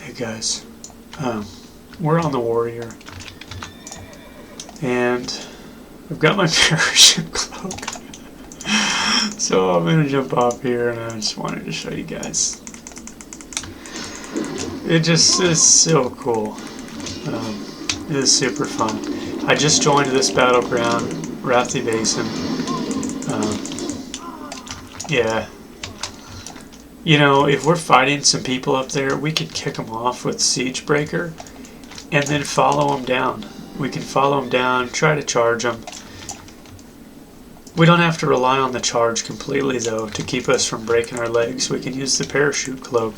Hey guys, we're on the Warrior, and I've got my Parachute Cloak, so I'm going to jump off here, and I just wanted to show you guys. It just is so cool. It is super fun. I just joined this battleground, Arathi Basin. Yeah. You know, if we're fighting some people up there, we could kick them off with Siegebreaker and then follow them down. We can follow them down, try to charge them. We don't have to rely on the charge completely, though, to keep us from breaking our legs. We can use the Parachute Cloak.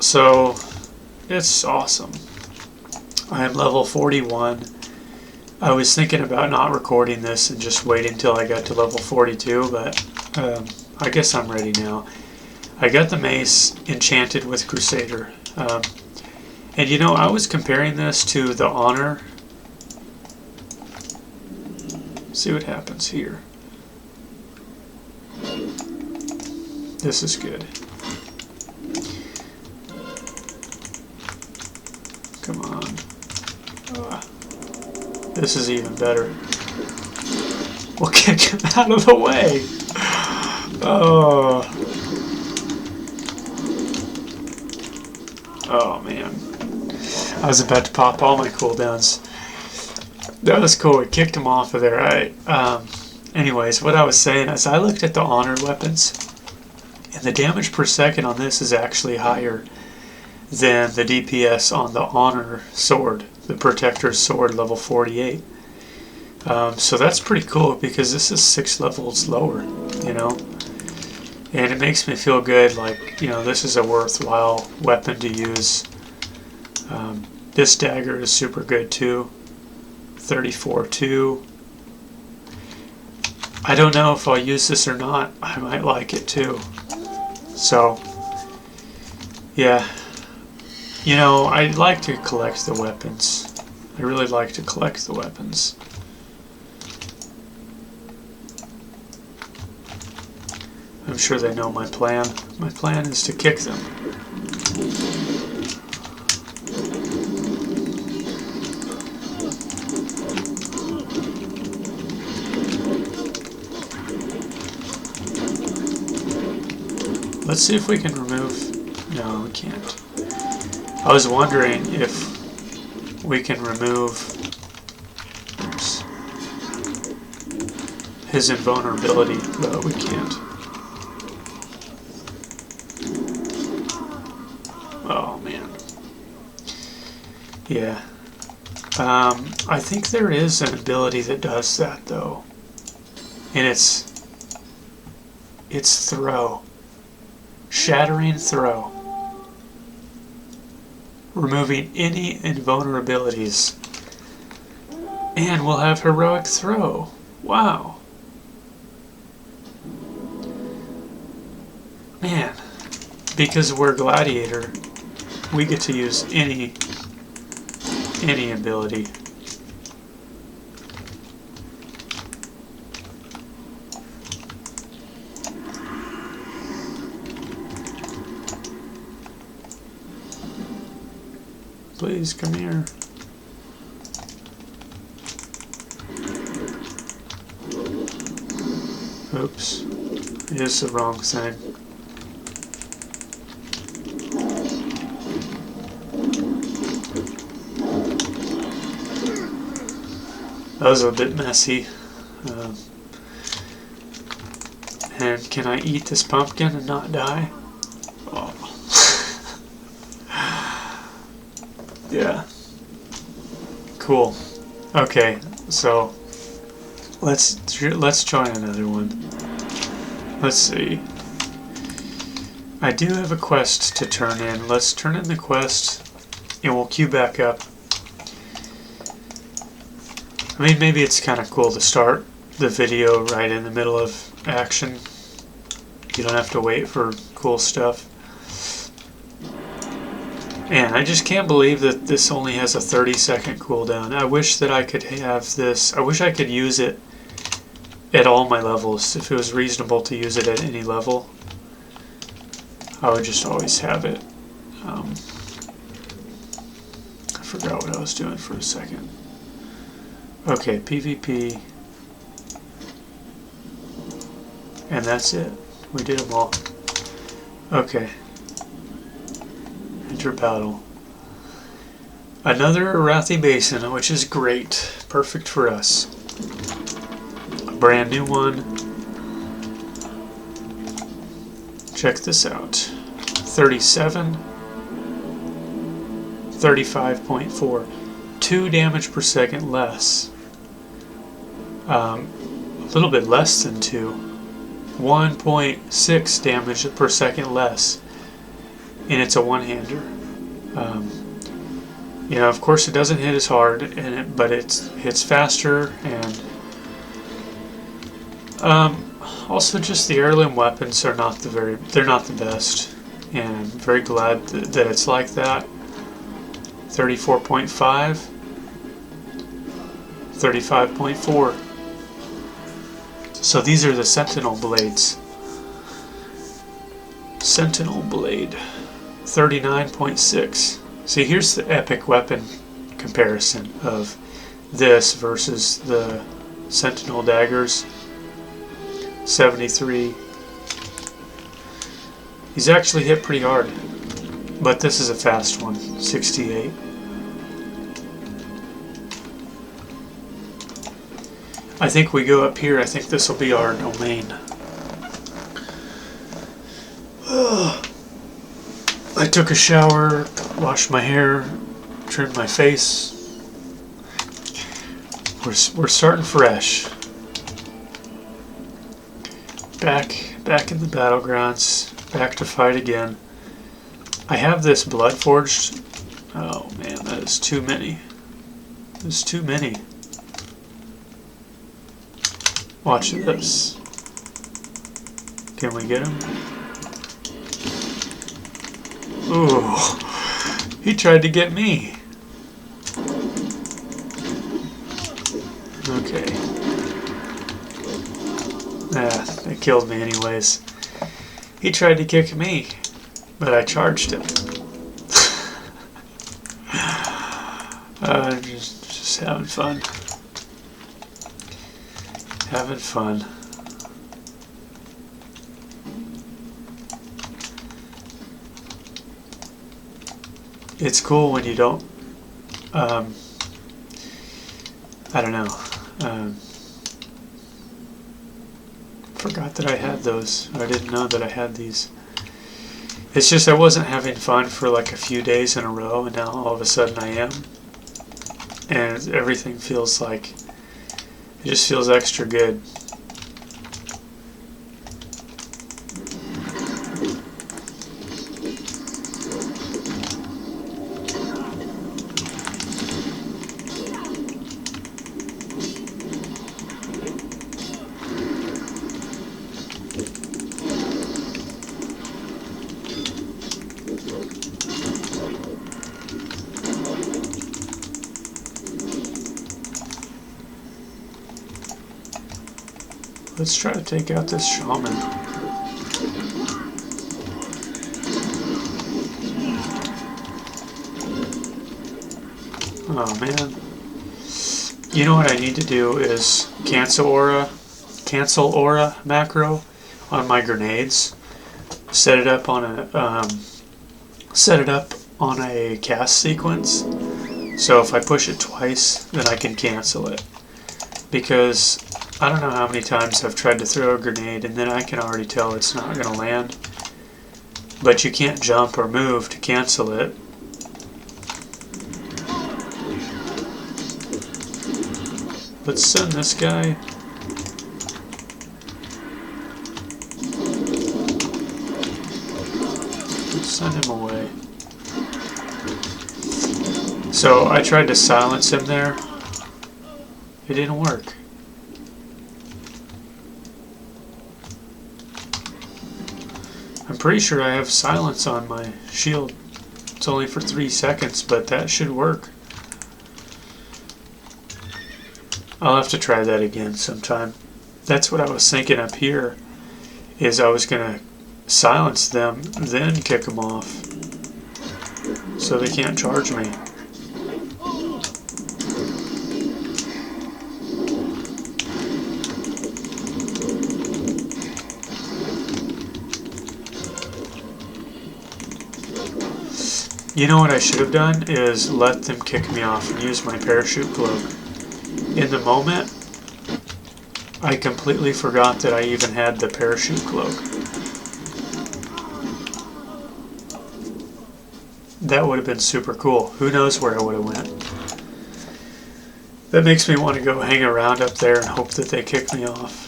So, it's awesome. I am level 41. I was thinking about not recording this and just waiting until I got to level 42, but I guess I'm ready now. I got the mace enchanted with Crusader. And you know, I was comparing this to the Honor. See what happens here. This is good. Come on. This is even better. We'll kick him out of the way. Oh man. I was about to pop all my cooldowns. That was cool. We kicked him off of there. Anyways, what I was saying is I looked at the Honor weapons, and the damage per second on this is actually higher than the DPS on the Honor sword, the Protector's sword, level 48. So that's pretty cool because this is 6 levels lower, you know. And it makes me feel good, like, you know, this is a worthwhile weapon to use. This dagger is super good too. 34-2. I don't know if I'll use this or not. I might like it too. So, yeah. You know, I like to collect the weapons. I really like to collect the weapons. I'm sure they know my plan. My plan is to kick them. Let's see if we can remove... No, we can't. I was wondering if we can remove... Oops. His invulnerability, but we can't. Oh man. Yeah. I think there is an ability that does that though. And it's throw. Shattering throw. Removing any invulnerabilities. And we'll have heroic throw. Wow. Man. Because we're Gladiator, we get to use any ability. Please come here. Oops. It is the wrong thing. That was a bit messy. And can I eat this pumpkin and not die? Oh. Yeah. Cool. Okay, so let's join another one. Let's see. I do have a quest to turn in. Let's turn in the quest and we'll queue back up. I mean, maybe it's kind of cool to start the video right in the middle of action. You don't have to wait for cool stuff. And I just can't believe that this only has a 30-second cooldown. I wish that I could have this. I wish I could use it at all my levels, if it was reasonable to use it at any level. I would just always have it. I forgot what I was doing for a second. Okay, PvP. And that's it. We did them all. Okay. Enter battle. Another Arathi Basin, which is great. Perfect for us. A brand new one. Check this out. 37. 35.4. 2 damage per second less. A little bit less than 2. 1.6 damage per second less. And it's a one-hander. You know, of course it doesn't hit as hard, but it hits faster, and also just the heirloom weapons are they're not the best, and I'm very glad that it's like that. 34.5, 35.4. So these are the Sentinel blades. Sentinel blade, 39.6. See, here's the epic weapon comparison of this versus the Sentinel daggers. 73. He's actually hit pretty hard, but this is a fast one. 68. I think we go up here. I think this will be our domain. I took a shower, washed my hair, trimmed my face. We're starting fresh. Back in the battlegrounds, back to fight again. I have this blood forged. Oh man, that is too many. There's too many. Watch this. Can we get him? Ooh, he tried to get me. Okay. It killed me anyways. He tried to kick me, but I charged him. Just having fun. Having fun. It's cool when you don't, I don't know, forgot that I had those. I didn't know that I had these. It's just I wasn't having fun for like a few days in a row, and now all of a sudden I am. And everything feels like, it just feels extra good. Let's try to take out this shaman. Oh man. You know what I need to do is cancel aura macro on my grenades. Set it up on a cast sequence. So if I push it twice, then I can cancel it. Because I don't know how many times I've tried to throw a grenade and then I can already tell it's not going to land. But you can't jump or move to cancel it. Let's send this guy. Let's send him away. So I tried to silence him there. It didn't work. I'm pretty sure I have silence on my shield. It's only for 3 seconds, but that should work. I'll have to try that again sometime. That's what I was thinking up here, is I was going to silence them, then kick them off, so they can't charge me. You know what I should have done is let them kick me off and use my Parachute Cloak. In the moment, I completely forgot that I even had the Parachute Cloak. That would have been super cool. Who knows where I would have went. That makes me want to go hang around up there and hope that they kick me off.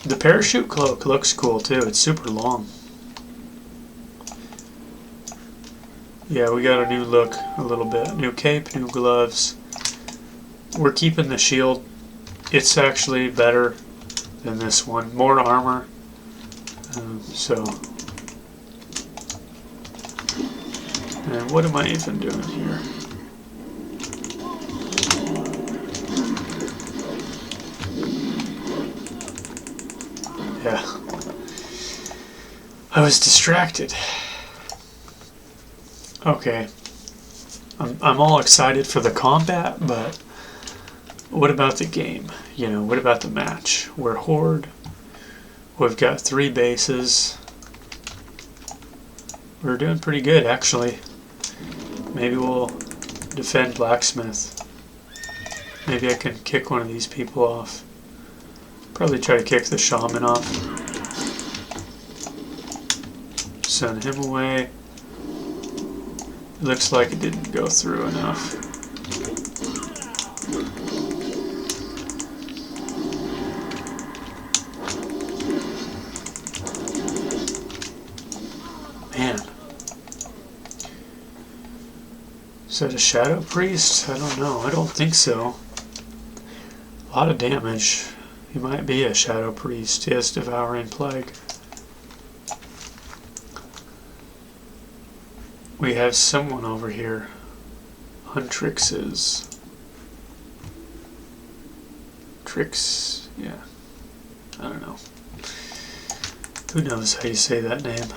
The Parachute Cloak looks cool too. It's super long. Yeah, we got a new look a little bit. New cape, new gloves. We're keeping the shield. It's actually better than this one. More armor. And what am I even doing here? Yeah. I was distracted. Okay. I'm all excited for the combat, but what about the game? You know, what about the match? We're Horde. We've got 3 bases. We're doing pretty good, actually. Maybe we'll defend Blacksmith. Maybe I can kick one of these people off. Probably try to kick the Shaman off. Send him away. Looks like it didn't go through enough. Man. Is that a Shadow Priest? I don't know. I don't think so. A lot of damage. He might be a Shadow Priest. He has Devouring Plague. We have someone over here. Huntrixes. Trix, yeah. I don't know. Who knows how you say that name?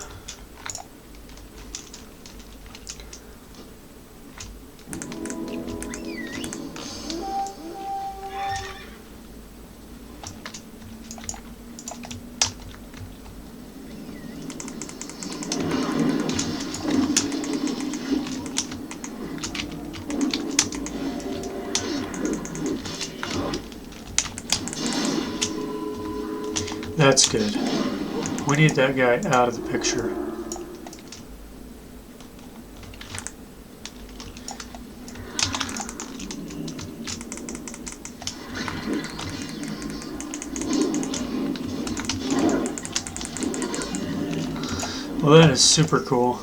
That's good. We need that guy out of the picture. Well, that is super cool.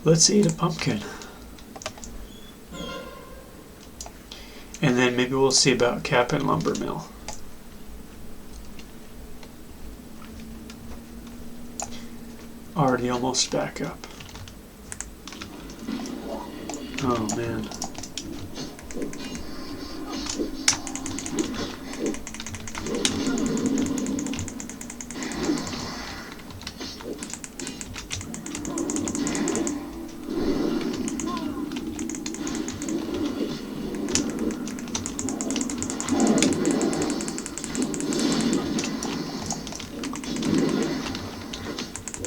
Let's eat a pumpkin. And then maybe we'll see about Cap and Lumber Mill. Already almost back up. Oh man.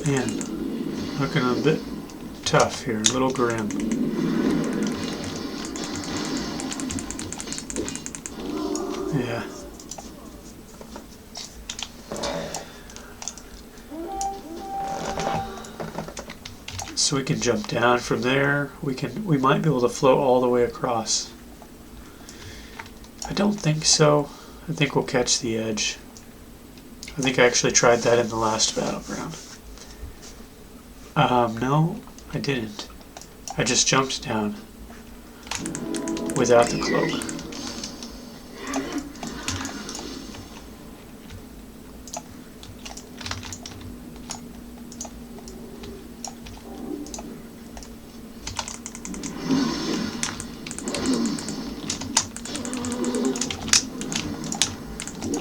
Man, looking a bit tough here, a little grim. Yeah. So we can jump down from there. We might be able to float all the way across. I don't think so. I think we'll catch the edge. I think I actually tried that in the last battleground. No, I didn't. I just jumped down without the cloak.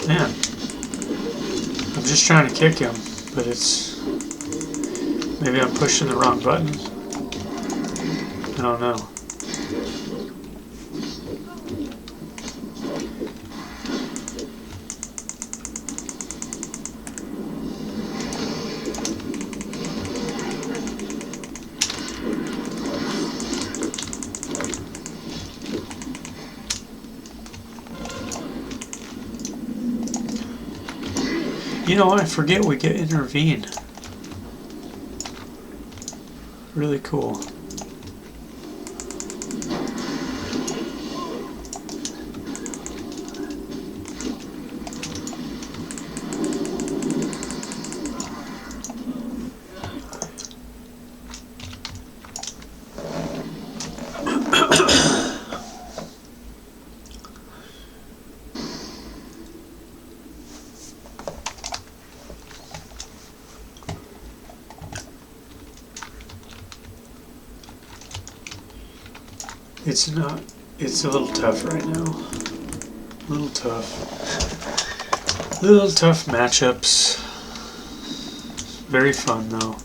Man, trying to kick him, but it's... Maybe I'm pushing the wrong button. I don't know. You know, I forget we get intervene. Really cool. It's not, it's a little tough right now. A little tough. Little tough matchups. Very fun though.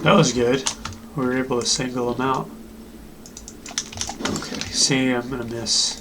That was good. We were able to single them out. Okay, see, I'm gonna miss.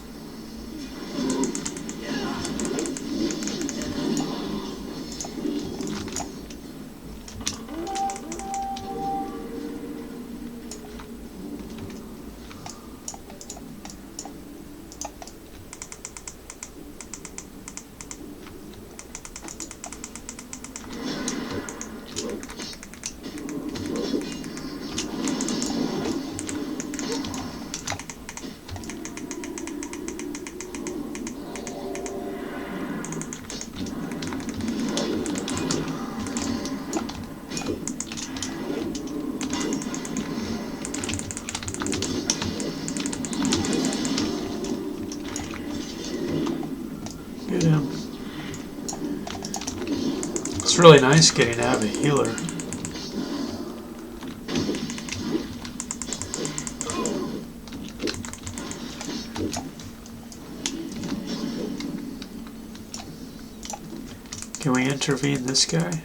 Get him. It's really nice getting to have a healer. Can we intervene this guy?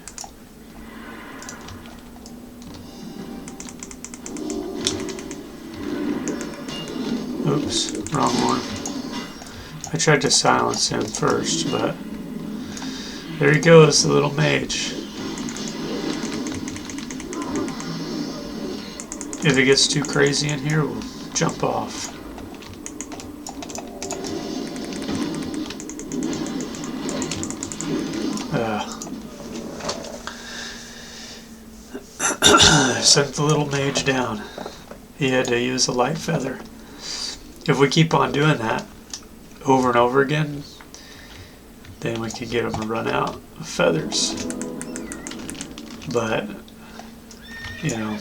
Oops, wrong one. I tried to silence him first, but there he goes, the little mage. If it gets too crazy in here, we'll jump off. Sent the little mage down. He had to use a light feather. If we keep on doing that over and over again, then we can get him to run out of feathers. But, you know,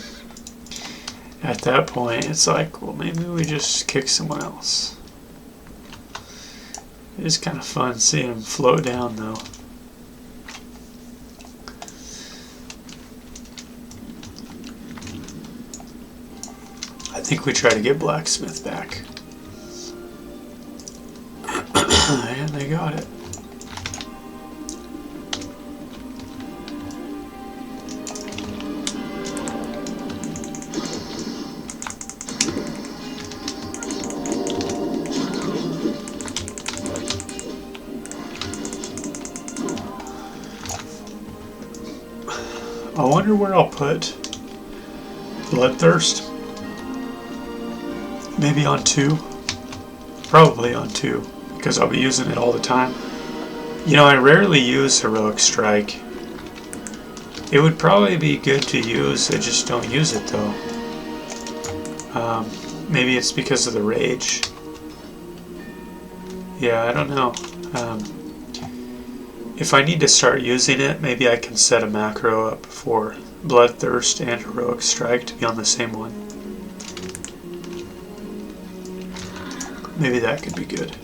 at that point, it's like, well, maybe we just kick someone else. It's kind of fun seeing him float down, though. I think we try to get Blacksmith back. And they got it. I wonder where I'll put Bloodthirst. Maybe on 2. Probably on 2, because I'll be using it all the time. You know, I rarely use Heroic Strike. It would probably be good to use, I just don't use it though. Maybe it's because of the rage. Yeah, I don't know. If I need to start using it, maybe I can set a macro up for Bloodthirst and Heroic Strike to be on the same one. Maybe that could be good.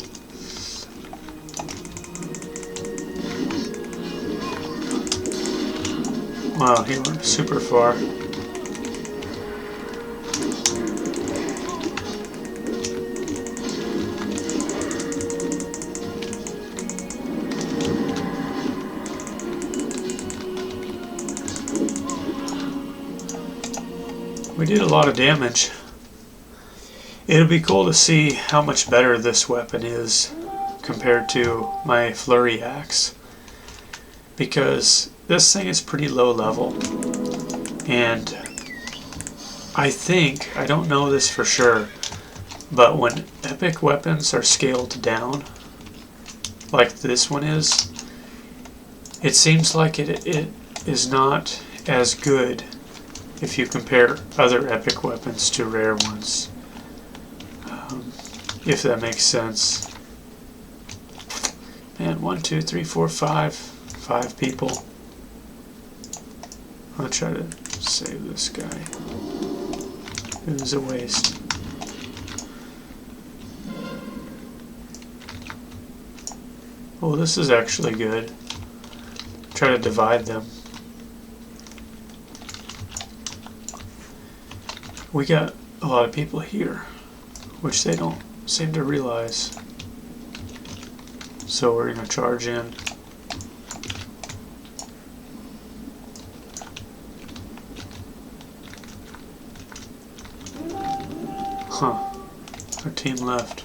Wow, he went super far. We did a lot of damage. It'll be cool to see how much better this weapon is compared to my flurry axe, because this thing is pretty low level, and I don't know this for sure, but when epic weapons are scaled down, like this one is, it seems like it is not as good if you compare other epic weapons to rare ones. If that makes sense. Man, 1, 2, 3, 4, 5. 5 people. I'll try to save this guy. It was a waste. Oh, this is actually good. Try to divide them. We got a lot of people here, which they don't seem to realize. So we're going to charge in. Huh. Our team left.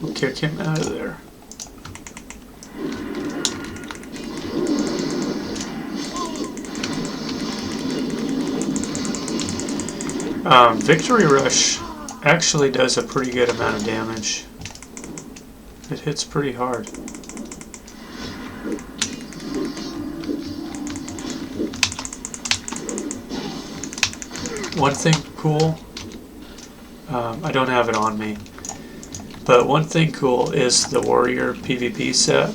We'll kick him out of there. Victory Rush actually does a pretty good amount of damage. It hits pretty hard. One thing cool, I don't have it on me, but one thing cool is the Warrior PvP set.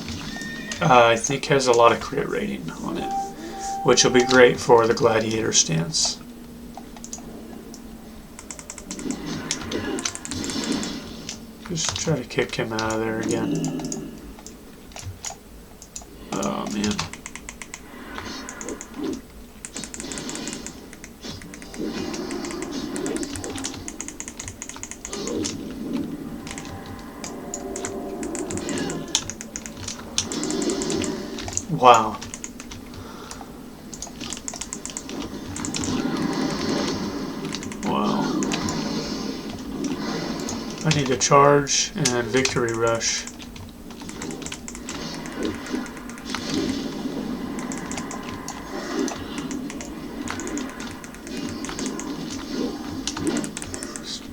I think has a lot of crit rating on it, which will be great for the Gladiator stance. Just try to kick him out of there again. Oh man. Wow. Wow. I need to charge and Victory Rush.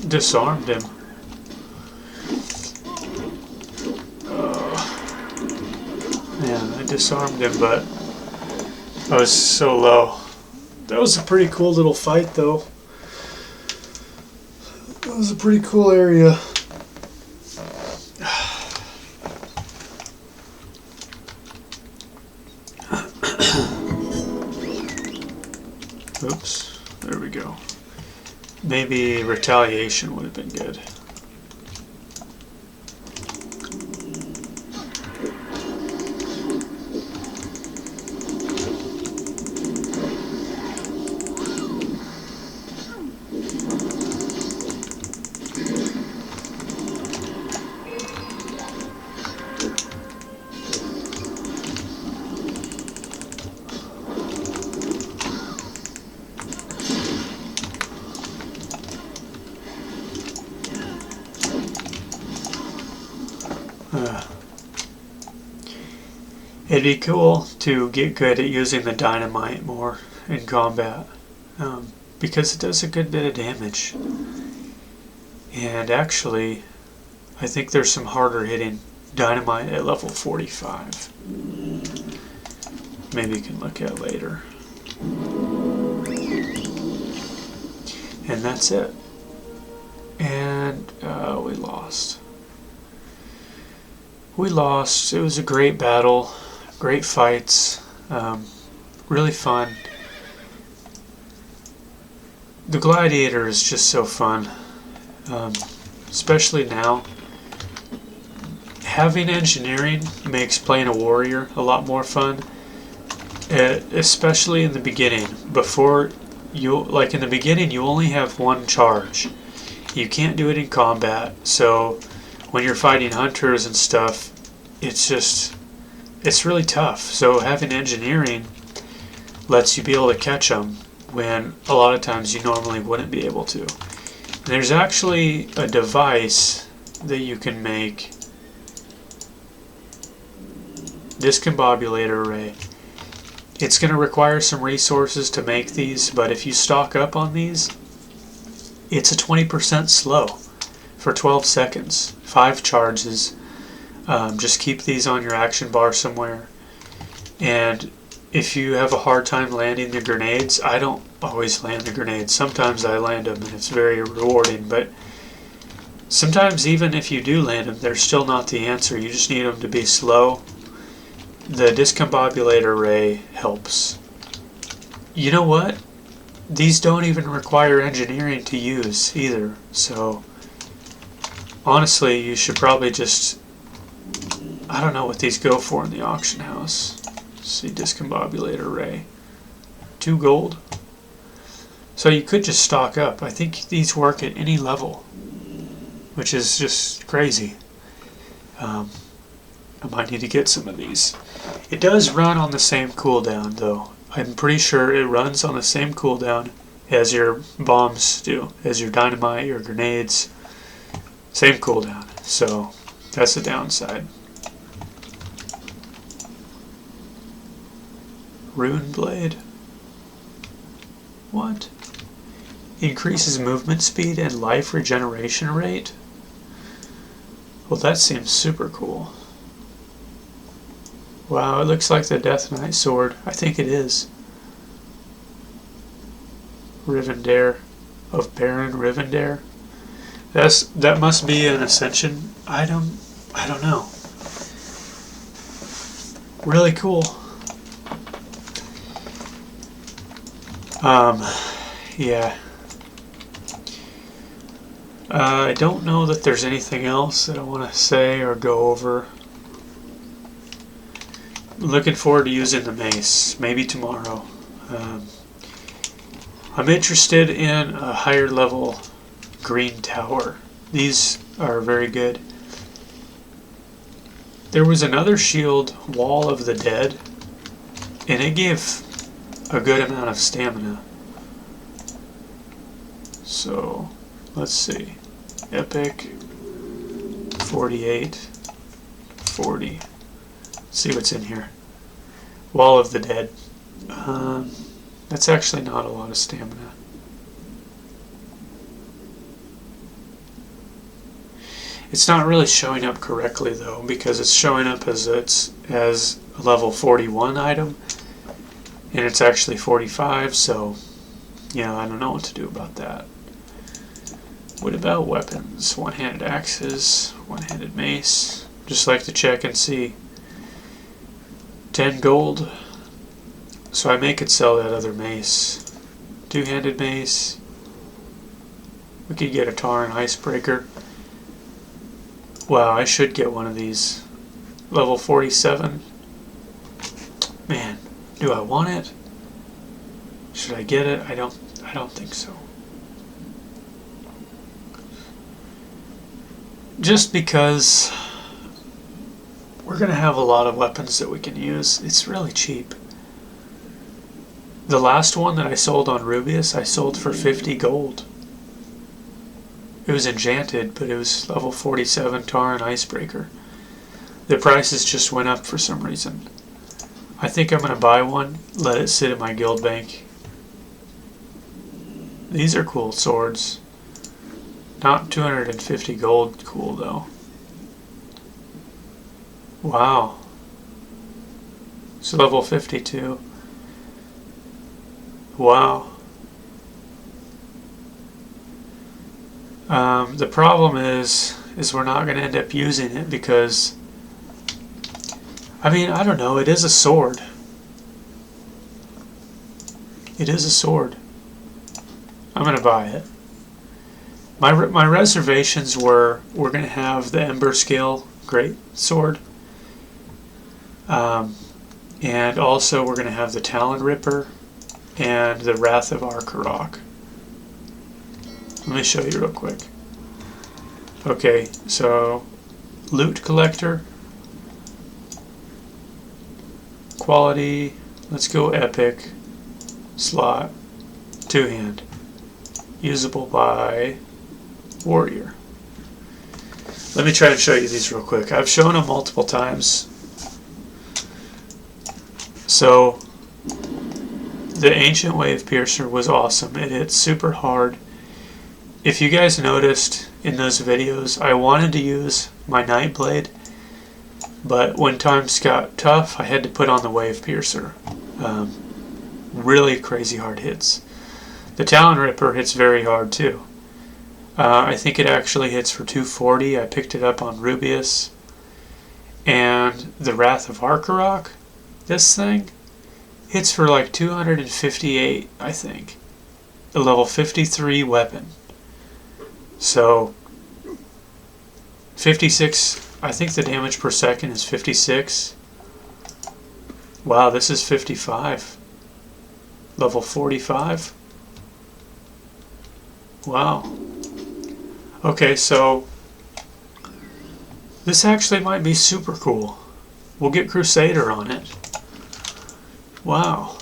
Disarmed him. Man, I disarmed him, but I was so low. That was a pretty cool little fight, though. That was a pretty cool area. Oops, there we go. Maybe retaliation would have been good. It'd be cool to get good at using the dynamite more in combat, because it does a good bit of damage. And actually, I think there's some harder hitting dynamite at level 45. Maybe you can look at later. And that's it. And we lost. We lost. It was a great battle. Great fights. Really fun. The Gladiator is just so fun, especially now. Having engineering makes playing a warrior a lot more fun, especially in the beginning. Like in the beginning, you only have one charge. You can't do it in combat, so when you're fighting hunters and stuff, it's really tough. So having engineering lets you be able to catch them when a lot of times you normally wouldn't be able to. And there's actually a device that you can make, discombobulator array. It's going to require some resources to make these, but if you stock up on these, it's a 20% slow for 12 seconds, 5 charges. Just keep these on your action bar somewhere. And if you have a hard time landing the grenades, I don't always land the grenades. Sometimes I land them and it's very rewarding, but sometimes even if you do land them, they're still not the answer. You just need them to be slow. The discombobulator array helps. You know what? These don't even require engineering to use either, so honestly you should probably just, I don't know what these go for in the auction house. See, discombobulator array, 2 gold. So you could just stock up. I think these work at any level, which is just crazy. I might need to get some of these. It does run on the same cooldown though. I'm pretty sure it runs on the same cooldown as your bombs do, as your dynamite, your grenades. Same cooldown. So that's the downside. Rune blade. What? Increases movement speed and life regeneration rate? Well, that seems super cool. Wow, it looks like the Death Knight sword. I think it is. Rivendare of Baron Rivendare. That must be an Ascension item. I don't know. Really cool. Yeah. I don't know that there's anything else that I want to say or go over. Looking forward to using the mace, maybe tomorrow. I'm interested in a higher level green tower. These are very good. There was another shield, Wall of the Dead, and it gave a good amount of stamina. So, let's see. Epic, 48, 40. Let's see what's in here. Wall of the Dead. That's actually not a lot of stamina. It's not really showing up correctly though, because it's showing up as a level 41 item, and it's actually 45. So, yeah, I don't know what to do about that. What about weapons? One-handed axes, one-handed mace. Just like to check and see. 10 gold. So I may could sell that other mace. Two-handed mace. We could get a tar and icebreaker. Wow, I should get one of these. Level 47. Man, do I want it? Should I get it? I don't think so. Just because we're going to have a lot of weapons that we can use. It's really cheap. The last one that I sold on Rubius, I sold for 50 gold. It was enchanted, but it was level 47 tar and icebreaker. The prices just went up for some reason. I think I'm going to buy one, let it sit in my guild bank. These are cool swords. Not 250 gold cool though. Wow. It's level 52. Wow. The problem is we're not going to end up using it because, I mean, I don't know, it is a sword. It is a sword. I'm going to buy it. My reservations were we're going to have the Ember Scale Great Sword. And also we're going to have the Talon Ripper and the Wrath of Arkarok. Let me show you real quick. Okay, so Loot Collector. Quality, let's go Epic. Slot, 2-hand. Usable by Warrior. Let me try and show you these real quick. I've shown them multiple times. So, the Ancient Wave Piercer was awesome. It hit super hard. If you guys noticed in those videos, I wanted to use my Nightblade, but when times got tough, I had to put on the Wave Piercer. Really crazy hard hits. The Talon Ripper hits very hard too. I think it actually hits for 240. I picked it up on Rubius. And the Wrath of Arkarok, this thing, hits for like 258, I think. A level 53 weapon. So, 56, I think the damage per second is 56. Wow, this is 55. Level 45. Wow. Okay, so this actually might be super cool. We'll get Crusader on it. Wow.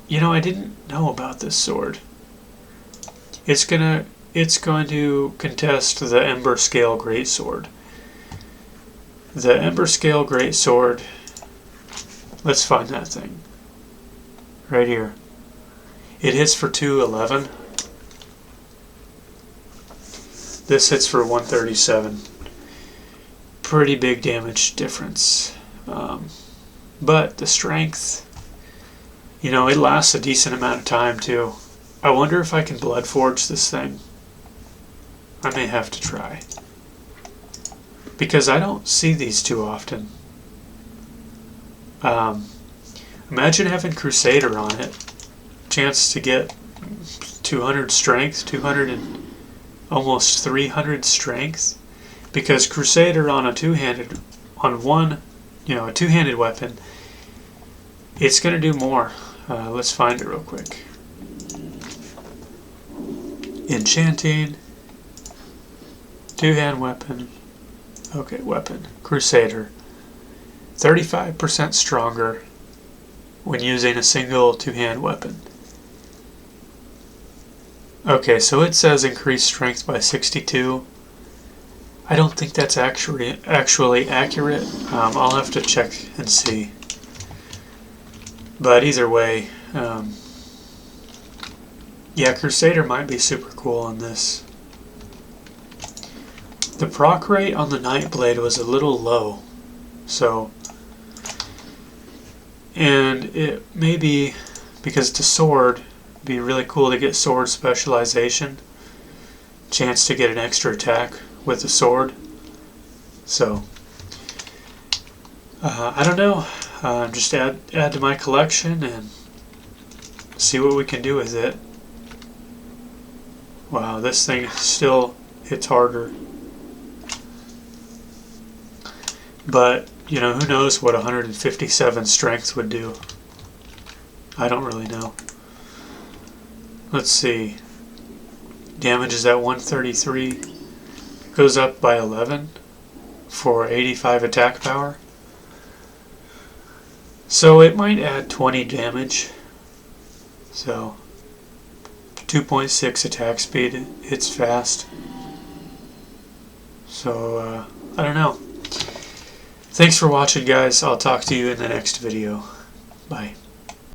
You know, I didn't know about this sword. It's going to contest the Ember Scale Greatsword. The Ember Scale Greatsword, let's find that thing. Right here. It hits for 211. This hits for 137. Pretty big damage difference. But the strength, you know, it lasts a decent amount of time too. I wonder if I can Blood Forge this thing. I may have to try. Because I don't see these too often. Imagine having Crusader on it. Chance to get 200 strength, 200 and almost 300 strength. Because Crusader on a two-handed, on one, you know, a two-handed weapon, it's going to do more. Let's find it real quick. Enchanting, two-hand weapon, okay, weapon, Crusader, 35% stronger when using a single two-hand weapon. Okay, so it says increased strength by 62. I don't think that's actually accurate. I'll have to check and see. But either way, yeah, Crusader might be super cool on this. The proc rate on the Nightblade was a little low, so, and it may be because it's a sword, it'd be really cool to get sword specialization, chance to get an extra attack with the sword. So, I don't know. Just add to my collection and see what we can do with it. Wow, this thing still hits harder. But, you know, who knows what 157 strength would do. I don't really know. Let's see. Damage is at 133. Goes up by 11 for 85 attack power. So it might add 20 damage. So 2.6 attack speed, hits fast. So I don't know. Thanks for watching, guys. I'll talk to you in the next video. Bye.